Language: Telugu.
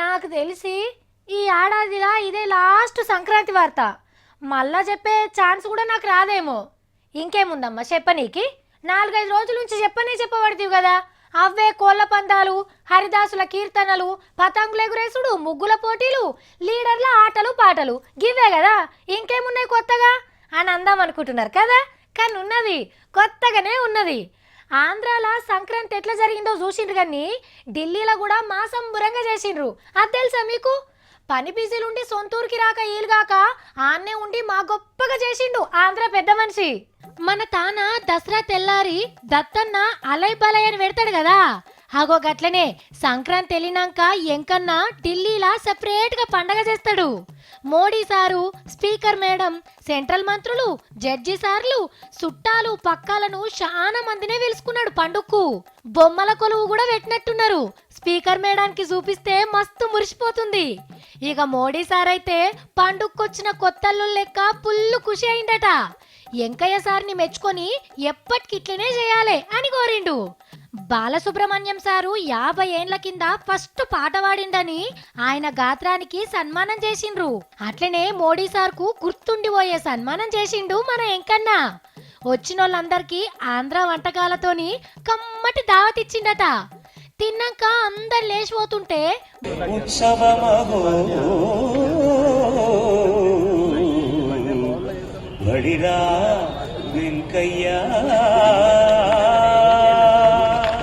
నాకు తెలిసి ఈ ఏడాదిలా ఇదే లాస్ట్ సంక్రాంతి వార్త. మళ్ళా చెప్పే ఛాన్స్ కూడా నాకు రాదేమో. ఇంకేముందమ్మా చెప్పనీకి? 4-5 రోజుల నుంచి చెప్పబడుతుంది కదా. అవే కోళ్ల పందాలు, హరిదాసుల కీర్తనలు, పతంగుల ఎగురేసుడు, ముగ్గుల పోటీలు, లీడర్ల ఆటలు పాటలు గివే కదా. ఇంకేమున్నాయి కొత్తగా అని అందాం అనుకుంటున్నారు కదా. కానీ ఉన్నది, కొత్తగానే ఉన్నది. ఆంధ్రాలో సంక్రాంతి ఎట్లా జరిగిందో చూసిండ్రు కానీ ఢిల్లీలో కూడా మాసంబురంగా చేసిండ్రు. అది తెలుసా మీకు? పని బిజీలుండి సొంతూరుకి రాక ఈలుగాక ఆన్నే ఉండి మా గొప్పగా చేసిండు ఆంధ్ర పెద్ద మనిషి. మన తాన దసరా తెల్లారి దత్తన్న అలై బలై అని పెడతాడు కదా. అగో గట్లనే సంక్రాంతి వెళ్ళినాక ఎంకన్నా ఢిల్లీలా సెపరేట్ గా పండగ చేస్తాడు. Modi sir, speaker madam, central మంత్రులు, జడ్జి సార్లు, చుట్టాలు పక్కాలను చాలా మందినే పిలుచుకున్నాడు పండుగకు. బొమ్మల కొలువు కూడా పెట్టినట్టున్నారు. స్పీకర్ మేడానికి చూపిస్తే మస్తు మురిసిపోతుంది. ఇక మోడీ సార్ అయితే పండుగకొచ్చిన కొత్తల్లు లెక్క పుల్లు ఖుషి అయిందట. వెంకయ్య సార్ని మెచ్చుకొని ఎప్పటికిట్లనే చేయాలి అని కోరిండు. బాలసుబ్రహ్మణ్యం సారు 50 ఏండ్ల కింద ఫస్ట్ పాట పాడిండని ఆయన గాత్రానికి సన్మానం చేసిండ్రు. అట్లనే మోడీ సార్కు గుర్తుండిపోయే సన్మానం చేసిండు మన వెంకన్న. వచ్చినోళ్ళందరికీ ఆంధ్ర వంటకాలతోని కమ్మటి దావత్ ఇచ్చిండట. తిన్నాక అందరు లేచిపోతుంటే వెంకయ్య